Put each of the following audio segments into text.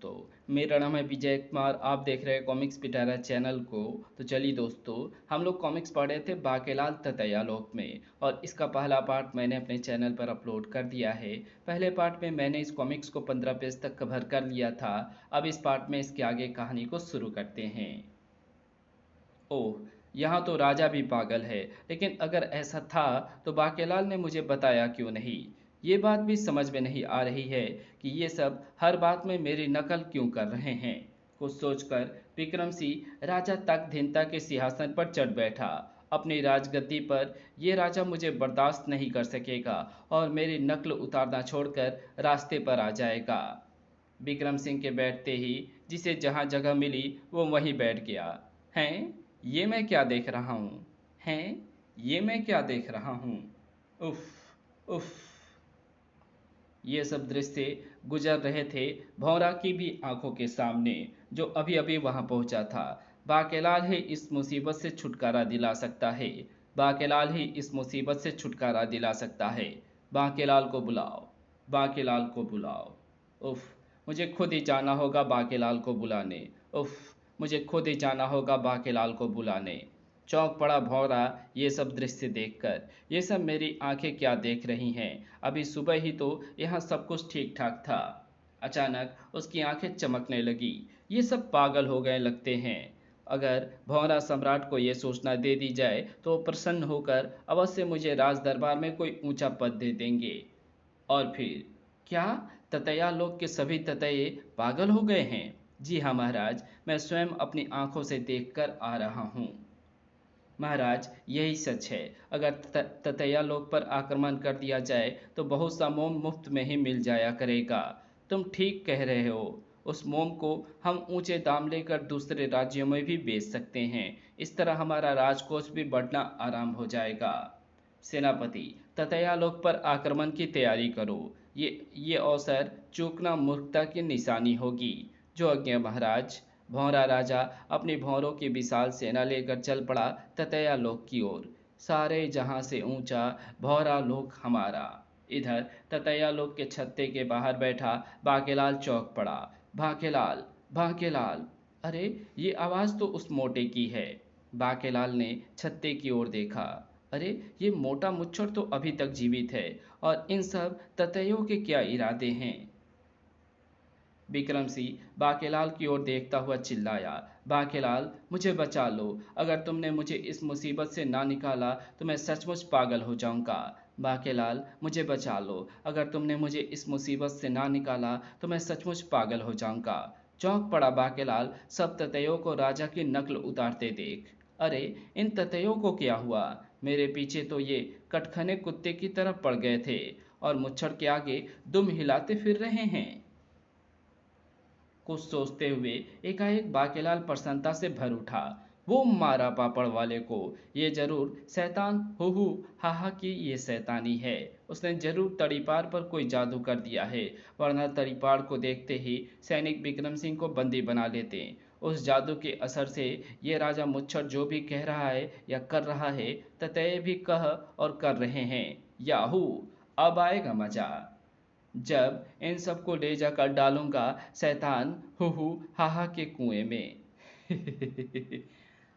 दोस्तों, मेरा नाम है विजय कुमार। आप देख रहे हैं कॉमिक्स पिटारा चैनल को। तो चलिए दोस्तों, हम लोग कॉमिक्स पढ़े थे बाकेलाल ततैयालोक में, और इसका पहला पार्ट मैंने अपने चैनल पर अपलोड कर दिया है। पहले पार्ट में मैंने इस कॉमिक्स को 15 पेज तक कवर कर लिया था। अब इस पार्ट में इसके आगे कहानी को शुरू करते हैं। ओह, यहाँ तो राजा भी पागल है, लेकिन अगर ऐसा था तो बाकेलाल ने मुझे बताया क्यों नहीं? ये बात भी समझ में नहीं आ रही है कि ये सब हर बात में मेरी नकल क्यों कर रहे हैं। कुछ सोचकर विक्रम सिंह राजा तकधीनता के सिंहासन पर चढ़ बैठा। अपनी राजगद्दी पर ये राजा मुझे बर्दाश्त नहीं कर सकेगा और मेरी नकल उतारना छोड़कर रास्ते पर आ जाएगा। विक्रम सिंह के बैठते ही जिसे जहाँ जगह मिली वो वहीं बैठ गया। हैं, ये मैं क्या देख रहा हूँ? हैं, ये मैं क्या देख रहा हूँ? उफ उफ। ये सब दृश्य गुजर रहे थे भौरा की भी आंखों के सामने, जो अभी अभी वहां पहुंचा था। बाकेलाल ही इस मुसीबत से छुटकारा दिला सकता है। बाकेलाल ही इस मुसीबत से छुटकारा दिला सकता है। बाकेलाल को बुलाओ, बाकेलाल को बुलाओ। उफ, मुझे खुद ही जाना होगा बाकेलाल को बुलाने। उफ, मुझे खुद ही जाना होगा बाकेलाल को बुलाने। चौंक पड़ा भौरा ये सब दृश्य देखकर। ये सब मेरी आंखें क्या देख रही हैं? अभी सुबह ही तो यहाँ सब कुछ ठीक ठाक था। अचानक उसकी आंखें चमकने लगी। ये सब पागल हो गए लगते हैं। अगर भौरा सम्राट को ये सूचना दे दी जाए तो वो प्रसन्न होकर अवश्य मुझे राज दरबार में कोई ऊंचा पद दे देंगे। और फिर क्या ततैया लोग के सभी ततैये पागल हो गए हैं? जी हाँ महाराज, मैं स्वयं अपनी आंखों से देखकर आ रहा हूँ। महाराज, यही सच है। अगर ततैया लोक पर आक्रमण कर दिया जाए तो बहुत सा मोम मुफ्त में ही मिल जाया करेगा। तुम ठीक कह रहे हो। उस मोम को हम ऊंचे दाम लेकर दूसरे राज्यों में भी बेच सकते हैं। इस तरह हमारा राजकोष भी बढ़ना आराम हो जाएगा। सेनापति, ततैया लोक पर आक्रमण की तैयारी करो। ये अवसर चूकना मूर्खता की निशानी होगी। जो आज्ञा महाराज। भौरा राजा अपनी भौरों की विशाल सेना लेकर चल पड़ा ततैया लोक की ओर। सारे जहां से ऊंचा भौरा लोक हमारा। इधर ततैया लोक के छत्ते के बाहर बैठा बाकेलाल चौंक पड़ा। बाकेलाल, बाकेलाल, अरे ये आवाज तो उस मोटे की है। बाकेलाल ने छत्ते की ओर देखा। अरे, ये मोटा मुच्छर तो अभी तक जीवित है, और इन सब ततैयों के क्या इरादे हैं? विक्रम सिंह बाकेलाल की ओर देखता हुआ चिल्लाया, बाकेलाल, मुझे बचा लो। अगर तुमने मुझे इस मुसीबत से ना निकाला तो मैं सचमुच पागल हो जाऊंगा। बाकेलाल, मुझे बचा लो। अगर तुमने मुझे इस मुसीबत से ना निकाला तो मैं सचमुच पागल हो जाऊंगा। चौंक पड़ा बाकेलाल सब ततैयों को राजा की नकल उतारते देख। अरे, इन ततैयों को क्या हुआ? मेरे पीछे तो ये कटखने कुत्ते की तरह पड़ गए थे, और मुच्छर के आगे दुम हिलाते फिर रहे हैं। कुछ सोचते हुए एकाएक बाकेलाल प्रसन्नता से भर उठा। वो मारा पापड़ वाले को। ये जरूर शैतान हु हा की ये शैतानी है। उसने जरूर तड़ीपार पर कोई जादू कर दिया है, वरना तड़ीपार को देखते ही सैनिक विक्रम सिंह को बंदी बना लेते। उस जादू के असर से ये राजा मुच्छर जो भी कह रहा है या कर रहा है, ततैये भी कह और कर रहे हैं। याहू, अब आएगा मजा। जब इन सबको ले जाकर डालूंगा शैतान हु हा के कुएं में।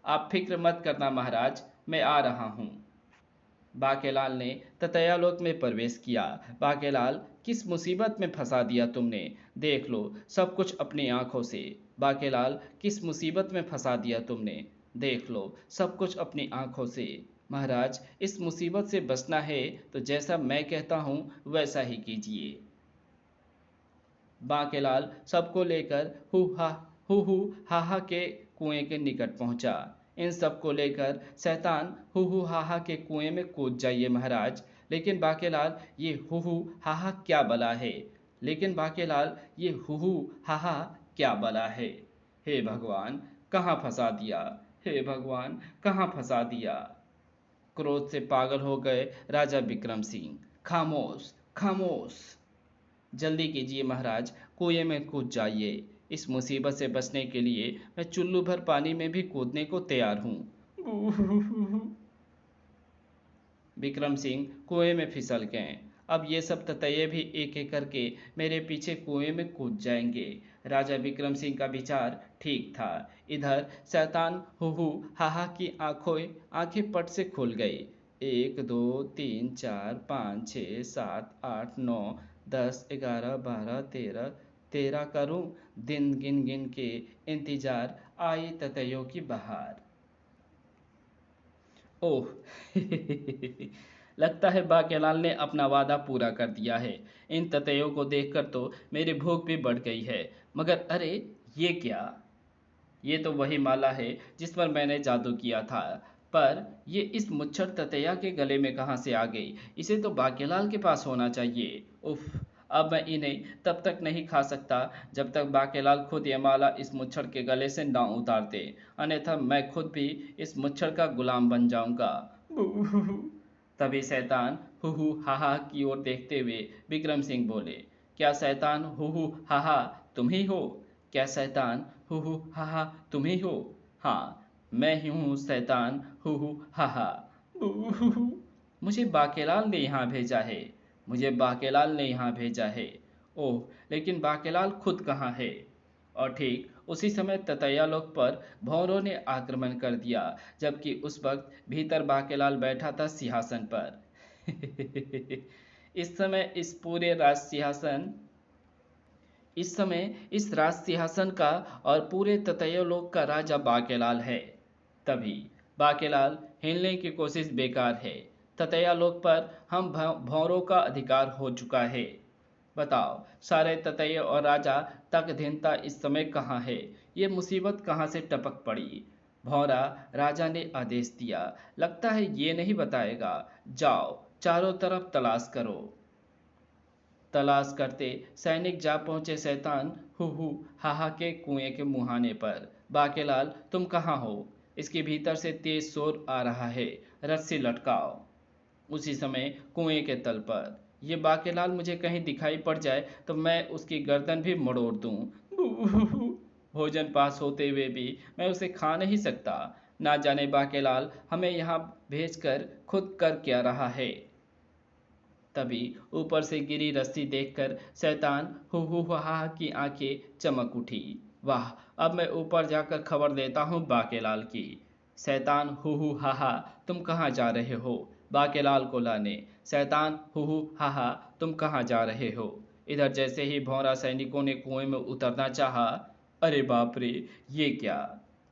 आप फिक्र मत करना महाराज, मैं आ रहा हूँ। बाकेलाल ने ततैयालोक में प्रवेश किया। बाकेलाल, किस मुसीबत में फंसा दिया तुमने? देख लो सब कुछ अपनी आंखों से। बाकेलाल, किस मुसीबत में फंसा दिया तुमने? देख लो सब कुछ अपनी आंखों से। महाराज, इस मुसीबत से बचना है तो जैसा मैं कहता हूँ वैसा ही कीजिए। बाकेलाल सबको लेकर हु हा के कुएं के निकट पहुंचा। इन सबको लेकर शैतान हु हा के कुएं में कूद जाइए महाराज। लेकिन बाकेलाल, ये हु हा क्या बला है? लेकिन बाकेलाल, ये हु हा क्या बला है? हे भगवान, कहाँ फंसा दिया? हे भगवान, कहाँ फंसा दिया? क्रोध से पागल हो गए राजा विक्रम सिंह। खामोश, खामोश। जल्दी कीजिए महाराज, कुएं में कूद जाइए। इस मुसीबत से बचने के लिए मैं चुल्लू भर पानी में भी कूदने को तैयार हूँ। विक्रम सिंह कुएं में फिसल गए। अब ये सब ततैये भी एक एक करके मेरे पीछे कुएं में कूद जाएंगे। राजा विक्रम सिंह का विचार ठीक था। इधर शैतान हुहू हाहा की आंखें पट से खुल गई। 1 2 3 4 5 6 7 8 9 10 11 12 13 13 करूं दिन गिन गिन के इंतजार आई ततैयों की बहार। ओह लगता है बाकेलाल ने अपना वादा पूरा कर दिया है। इन ततैयों को देखकर तो मेरी भूख भी बढ़ गई है। मगर अरे ये क्या? ये तो वही माला है जिस पर मैंने जादू किया था। पर ये इस मुच्छर ततैया के गले में कहाँ से आ गई? इसे तो बाकेलाल के पास होना चाहिए। उफ, अब मैं इन्हें तब तक नहीं खा सकता जब तक बाकेलाल खुद ये माला इस मुच्छर के गले से ना उतार दे। अन्यथा मैं खुद भी इस मुच्छर का गुलाम बन जाऊंगा। तभी शैतान हुहू हाहा की ओर देखते हुए विक्रम सिंह बोले, क्या शैतान हुहू हाहा तुम ही हो? क्या शैतान हुहू हाहा तुम ही हो? हाँ, मैं ही हूँ शैतान हुहू हाहा। मुझे बाकेलाल ने यहाँ भेजा है। मुझे बाकेलाल ने यहाँ भेजा है। ओह, लेकिन बाकेलाल खुद कहाँ है? और ठीक उसी समय ततैया लोग पर भौरों ने आक्रमण कर दिया, जबकि उस वक्त भीतर बाकेलाल बैठा था सिंहासन पर। इस समय इस पूरे राज सिंहासन इस समय इस राज सिंहासन का और पूरे ततैया लोक का राजा बाकेलाल है। तभी बाकेलाल हिलने की कोशिश बेकार है। ततैया लोक पर हम भौरों का अधिकार हो चुका है। बताओ, सारे ततैया और राजा तकधीनता इस समय कहाँ है? ये मुसीबत कहाँ से टपक पड़ी? भौरा राजा ने आदेश दिया, लगता है ये नहीं बताएगा। जाओ चारों तरफ तलाश करो। तलाश करते सैनिक जा पहुंचे शैतान हुहू हाहा के कुएं के मुहाने पर। बाकेलाल तुम कहाँ हो? इसके भीतर से तेज शोर आ रहा है, रस्सी लटकाओ। उसी समय कुएं के तल पर ये बाकेलाल मुझे कहीं दिखाई पड़ जाए तो मैं उसकी गर्दन भी मड़ोड़ दूं। भोजन पास होते हुए भी मैं उसे खा नहीं सकता। ना जाने बाकेलाल हमें यहाँ भेजकर खुद कर क्या रहा है। तभी ऊपर से गिरी रस्सी देखकर शैतान हु हा की आंखें चमक उठी। वाह, अब मैं ऊपर जाकर खबर देता हूँ बाकेलाल की। शैतान हु हा तुम कहाँ जा रहे हो? बाकेलाल को लाने। शैतान हु हा तुम कहाँ जा रहे हो? इधर जैसे ही भौरा सैनिकों ने कुएं में उतरना चाहा, अरे बाप रे, ये क्या?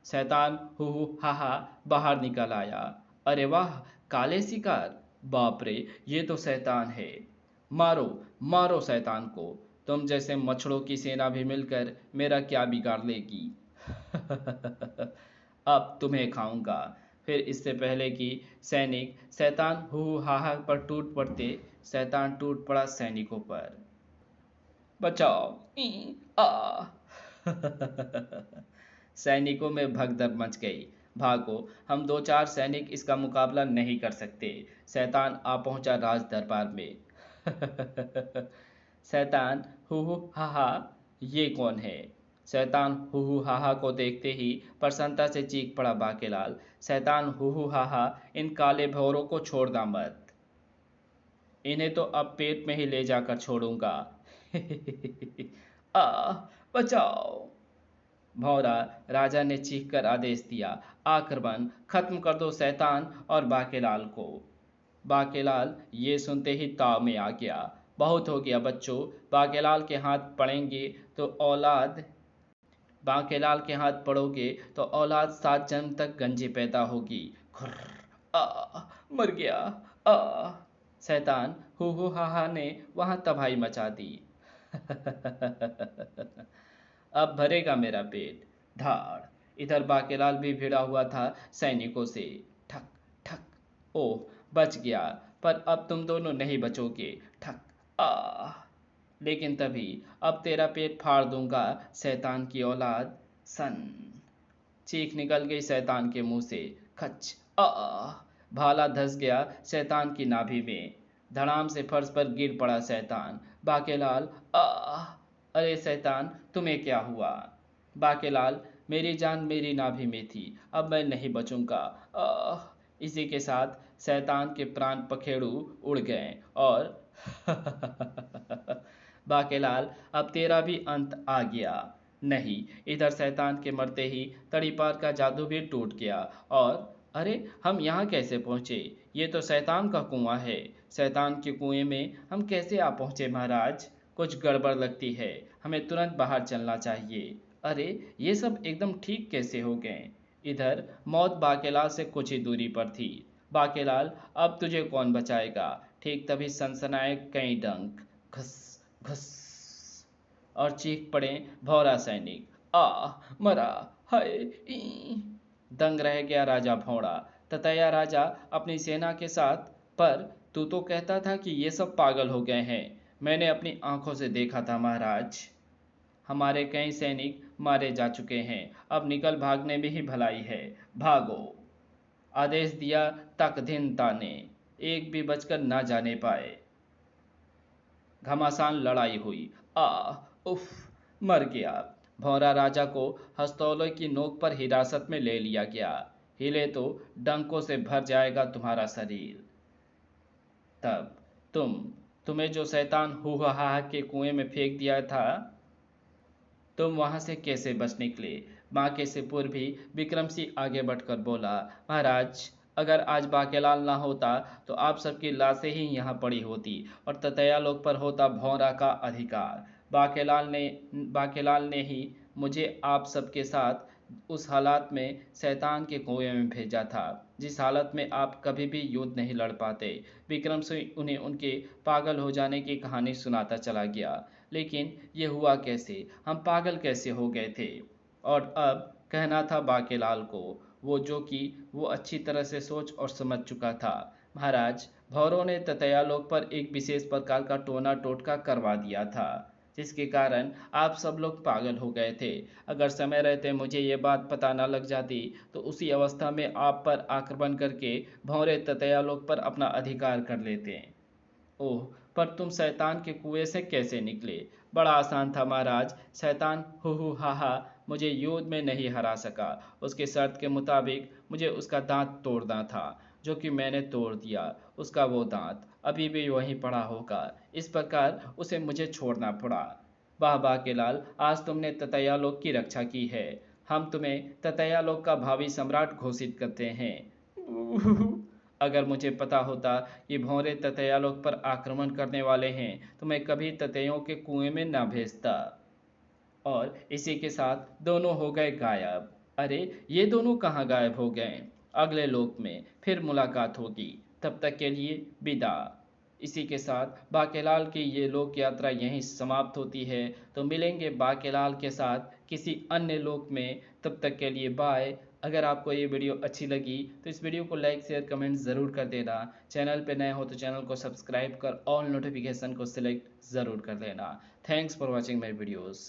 शैतान हु हा बाहर निकल आया। अरे वाह, काले शिकार! बाप रे, ये तो शैतान है। मारो मारो शैतान को। तुम जैसे मच्छरों की सेना भी मिलकर मेरा क्या बिगाड़ लेगी। अब तुम्हें खाऊंगा। फिर इससे पहले कि सैनिक शैतान हु हाहा पर टूट पड़ते, शैतान टूट पड़ा सैनिकों पर। बचाओ, आ सैनिकों में भगदड़ मच गई। भागो, हम दो चार सैनिक इसका मुकाबला नहीं कर सकते। शैतान आ पहुंचा राज दरबार में। शैतान हु हा ये कौन है? शैतान हु हा को देखते ही प्रसन्नता से चीख पड़ा बाकेलाल, शैतान हु हा इन काले भौरों को छोड़ना मत। इन्हें तो अब पेट में ही ले जाकर छोड़ूंगा। आ बचाओ! भौरा राजा ने चीखकर आदेश दिया, आक्रमण खत्म कर दो शैतान और बाकेलाल को। बाकेलाल ये सुनते ही ताव में आ गया। बहुत हो गया बच्चों, बाकेलाल के हाथ पड़ेंगे तो औलाद बाकेलाल के हाथ पड़ोगे तो औलाद 7 जन्म तक गंजी पैदा होगी। खुर्र, मर गया। आ शैतान हु हा ने वहां तबाही मचा दी। अब भरेगा मेरा पेट। धाड़! इधर बाकेलाल भी भिड़ा हुआ था सैनिकों से। ठक ठक। ओह, बच गया, पर अब तुम दोनों नहीं बचोगे। ठक। आ लेकिन तभी अब तेरा पेट फाड़ दूंगा शैतान की औलाद। सन चीख निकल गई शैतान के मुंह से। खच। आ भाला धंस गया शैतान की नाभि में। धड़ाम से फर्श पर गिर पड़ा शैतान। बाकेलाल, आ अरे शैतान, तुम्हें क्या हुआ? बाकेलाल, मेरी जान मेरी नाभि में थी, अब मैं नहीं बचूंगा। इसी के साथ शैतान के प्राण पखेरु उड़ गए और बाकेलाल, अब तेरा भी अंत आ गया। नहीं, इधर शैतान के मरते ही तड़ीपार का जादू भी टूट गया। और अरे, हम यहाँ कैसे पहुँचे? ये तो शैतान का कुआं है। शैतान के कुएं में हम कैसे आ पहुँचे महाराज? कुछ गड़बड़ लगती है, हमें तुरंत बाहर चलना चाहिए। अरे, ये सब एकदम ठीक कैसे हो गए? इधर मौत बाकेलाल से कुछ ही दूरी पर थी। बाकेलाल, अब तुझे कौन बचाएगा? ठीक तभी सनसनाए कई डंक, घस घस, और चीख पड़े भौरा सैनिक। मरा, हाय, ई। दंग रह गया राजा भौरा। ततैया राजा अपनी सेना के साथ। पर तू तो कहता था कि ये सब पागल हो गए हैं। मैंने अपनी आंखों से देखा था महाराज। हमारे कई सैनिक मारे जा चुके हैं, अब निकल भागने में ही भलाई है। भागो, आदेश दिया तकधिनता ने। एक भी बचकर ना जाने पाए। घमासान लड़ाई हुई। आ उफ, मर गया। भौरा राजा को हस्तौले की नोक पर हिरासत में ले लिया गया। हिले तो डंकों से भर जाएगा तुम्हारा शरीर। तब तुम्हें जो शैतान हुहा के कुएं में फेंक दिया था, तुम वहां से कैसे बच निकले? बांके से पूर्वी विक्रम सिंह आगे बढ़कर बोला, महाराज, अगर आज बाकेलाल ना होता तो आप सबकी लाशें ही यहाँ पड़ी होती और ततैया लोक पर होता भौरा का अधिकार। बाकेलाल ने ही मुझे आप सबके साथ उस हालात में शैतान के कुएं में भेजा था जिस हालत में आप कभी भी युद्ध नहीं लड़ पाते। विक्रम सिंह उन्हें उनके पागल हो जाने की कहानी सुनाता चला गया। लेकिन ये हुआ कैसे? हम पागल कैसे हो गए थे? और अब कहना था बाकेलाल को, वो अच्छी तरह से सोच और समझ चुका था। महाराज, भौरों ने ततयालोक पर एक विशेष प्रकार का टोना टोटका करवा दिया था जिसके कारण आप सब लोग पागल हो गए थे। अगर समय रहते मुझे ये बात पता न लग जाती तो उसी अवस्था में आप पर आक्रमण करके भौरे ततयालोक पर अपना अधिकार कर लेते। ओह, पर तुम शैतान के कुएं से कैसे निकले? बड़ा आसान था महाराज। शैतान हु हा हा मुझे युद्ध में नहीं हरा सका। उसके शर्त के मुताबिक मुझे उसका दांत तोड़ना था, जो कि मैंने तोड़ दिया। उसका वो दांत अभी भी वहीं पड़ा होगा। इस प्रकार उसे मुझे छोड़ना पड़ा। वाह बाकेलाल, आज तुमने ततैयालोक की रक्षा की है। हम तुम्हें ततैयालोक का भावी सम्राट घोषित करते हैं। अगर मुझे पता होता कि भौरे ततैयालोक पर आक्रमण करने वाले हैं तो मैं कभी ततैयों के कुएं में ना भेजता। और इसी के साथ दोनों हो गए गायब। अरे, ये दोनों कहाँ गायब हो गए? अगले लोक में फिर मुलाकात होगी। तब तक के लिए विदा। इसी के साथ बाकेलाल की ये लोक यात्रा यहीं समाप्त होती है। तो मिलेंगे बाकेलाल के साथ किसी अन्य लोक में। तब तक के लिए बाय। अगर आपको ये वीडियो अच्छी लगी तो इस वीडियो को लाइक शेयर कमेंट ज़रूर कर देना। चैनल पे नए हो तो चैनल को सब्सक्राइब कर ऑल नोटिफिकेशन को सिलेक्ट ज़रूर कर लेना। Thanks for watching my videos.